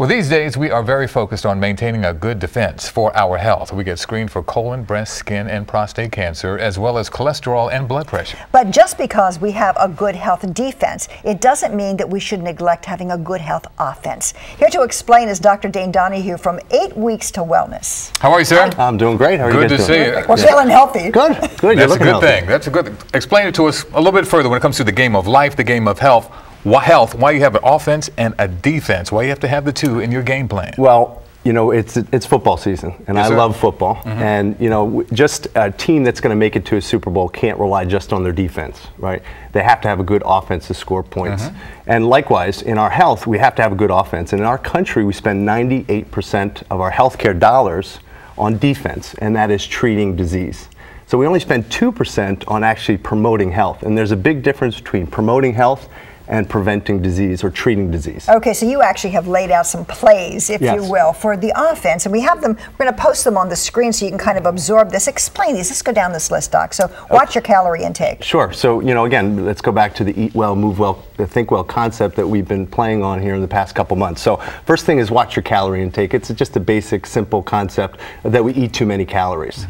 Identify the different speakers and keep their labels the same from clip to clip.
Speaker 1: Well, these days we are very focused on maintaining a good defense for our health. We get screened for colon, breast, skin, and prostate cancer, as well as cholesterol and blood pressure.
Speaker 2: But just because we have a good health defense, it doesn't mean that we should neglect having a good health offense. Here to explain is Dr. Dane Donahue from 8 Weeks to Wellness.
Speaker 1: How are you, sir?
Speaker 3: I'm doing great. How are you guys doing?
Speaker 1: Good to see you.
Speaker 2: We're feeling healthy.
Speaker 3: Good. Good.
Speaker 1: That's a good thing. That's a good. Explain it to us a little bit further when it comes to the game of life, the game of health. Why you have an offense and a defense? Why you have to have the two in your game plan?
Speaker 3: Well, you know, it's football season, and
Speaker 1: Yes,
Speaker 3: I
Speaker 1: sir.
Speaker 3: love football. And, you know, just a team that's going to make it to a Super Bowl can't rely just on their defense, right? They have to have a good offense to score points. And likewise, in our health, we have to have a good offense. And in our country, we spend 98% of our healthcare dollars on defense, and that is treating disease. So we only spend 2% on actually promoting health. And there's a big difference between promoting health and preventing disease or treating disease.
Speaker 2: Okay, so you actually have laid out some plays, if
Speaker 3: Yes.
Speaker 2: you will, for the offense, and we have them. We're going to post them on the screen so you can kind of absorb this. Explain these. Let's go down this list, Doc. So watch your calorie intake.
Speaker 3: Sure. So, you know, again, let's go back to the eat well, move well, think well concept that we've been playing on here in the past couple months. So first thing is watch your calorie intake. It's just a basic, simple concept that we eat too many calories.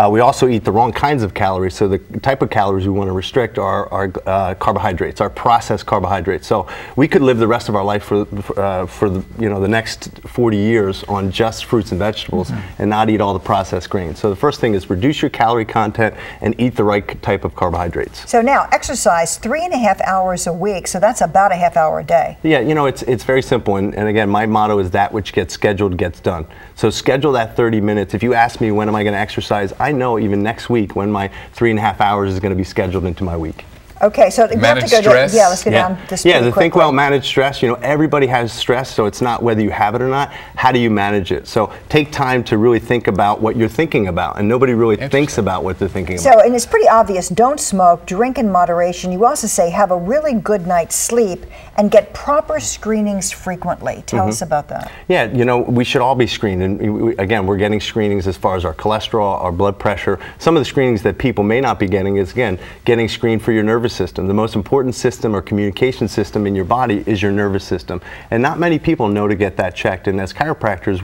Speaker 3: We also eat the wrong kinds of calories. So the type of calories we want to restrict are carbohydrates, our processed carbohydrates. So we could live the rest of our life for the, you know, the next 40 years on just fruits and vegetables and not eat all the processed grains. So the first thing is reduce your calorie content and eat the right type of carbohydrates.
Speaker 2: So now, exercise 3.5 hours a week, so that's about a half hour a day.
Speaker 3: Yeah, you know, it's very simple, and again, my motto is that which gets scheduled gets done. So schedule that 30 minutes. If you ask me when am I going to exercise, I know even next week when my 3.5 hours is going to be scheduled into my week.
Speaker 2: Okay, so we have
Speaker 1: Manage
Speaker 2: to go
Speaker 1: stress.
Speaker 2: yeah, let's go down this
Speaker 3: Yeah,
Speaker 2: pretty
Speaker 3: the think
Speaker 2: quickly.
Speaker 3: well, manage stress. You know, everybody has stress, so it's not whether you have it or not. How do you manage it? So take time to really think about what you're thinking about, and nobody really thinks about what they're thinking about.
Speaker 2: So, and it's pretty obvious, don't smoke, drink in moderation. You also say have a really good night's sleep and get proper screenings frequently. Tell us about that.
Speaker 3: Yeah, you know, we should all be screened. And again, we're getting screenings as far as our cholesterol, our blood pressure. Some of the screenings that people may not be getting is, again, getting screened for your nervous system. The most important system or communication system in your body is your nervous system. And not many people know to get that checked. And as chiropractors,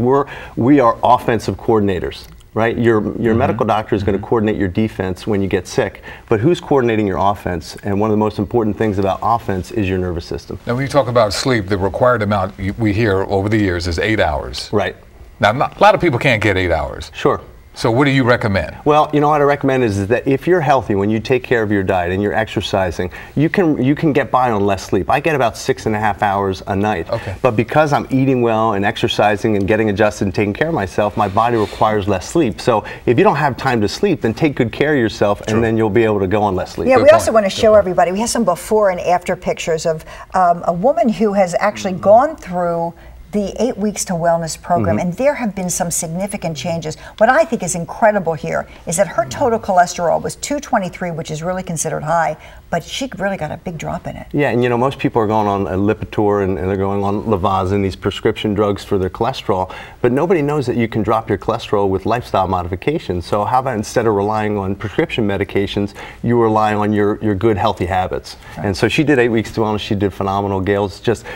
Speaker 3: we are offensive coordinators. Right? Your medical doctor is going to coordinate your defense when you get sick, but who's coordinating your offense? And one of the most important things about offense is your nervous system.
Speaker 1: Now, when you talk about sleep, the required amount we hear over the years is 8 hours.
Speaker 3: Right.
Speaker 1: Now, a lot of people can't get 8 hours.
Speaker 3: Sure.
Speaker 1: So what do you recommend?
Speaker 3: Well, you know what I recommend is that if you're healthy, when you take care of your diet and you're exercising, you can get by on less sleep. I get about 6.5 hours a night.
Speaker 1: Okay.
Speaker 3: But because I'm eating well and exercising and getting adjusted and taking care of myself, my body requires less sleep. So if you don't have time to sleep, then take good care of yourself, and then you'll be able to go on less sleep.
Speaker 2: Yeah,
Speaker 1: Good
Speaker 2: we also
Speaker 1: point.
Speaker 2: want to show everybody, we have some before and after pictures of a woman who has actually gone through the 8 Weeks to Wellness program, and there have been some significant changes. What I think is incredible here is that her total cholesterol was 223, which is really considered high, but she really got a big drop in it.
Speaker 3: Yeah, and you know, most people are going on Lipitor and they're going on Levazin, these prescription drugs for their cholesterol, but nobody knows that you can drop your cholesterol with lifestyle modifications. So how about instead of relying on prescription medications, you rely on your good healthy habits. Right. And so she did 8 Weeks to Wellness, she did phenomenal.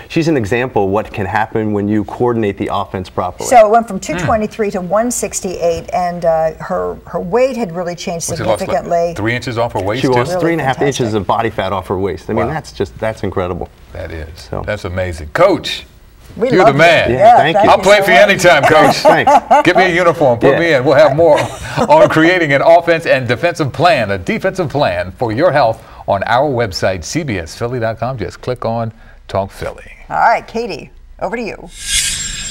Speaker 3: She's an example of what can happen when you coordinate the offense properly.
Speaker 2: So it went from 223 to 168, and her weight had really changed
Speaker 1: She lost,
Speaker 2: significantly.
Speaker 1: like, 3 inches off her waist.
Speaker 3: She lost
Speaker 2: Really
Speaker 3: 3.5
Speaker 2: fantastic.
Speaker 3: inches of body fat off her waist. I mean,
Speaker 1: Wow.
Speaker 3: that's incredible.
Speaker 1: That is.
Speaker 3: So.
Speaker 1: That's amazing. Coach,
Speaker 2: We
Speaker 1: you're
Speaker 2: love
Speaker 1: the man.
Speaker 2: it.
Speaker 3: Yeah, thank you.
Speaker 1: I'll play
Speaker 2: so
Speaker 1: for you
Speaker 2: much.
Speaker 1: anytime, Coach.
Speaker 3: Thanks.
Speaker 1: Give me a uniform. Put me in. We'll have more on creating an offense and defensive plan, a defensive plan for your health on our website, cbsphilly.com. Just click on Talk Philly.
Speaker 2: All right, Katie, over to you.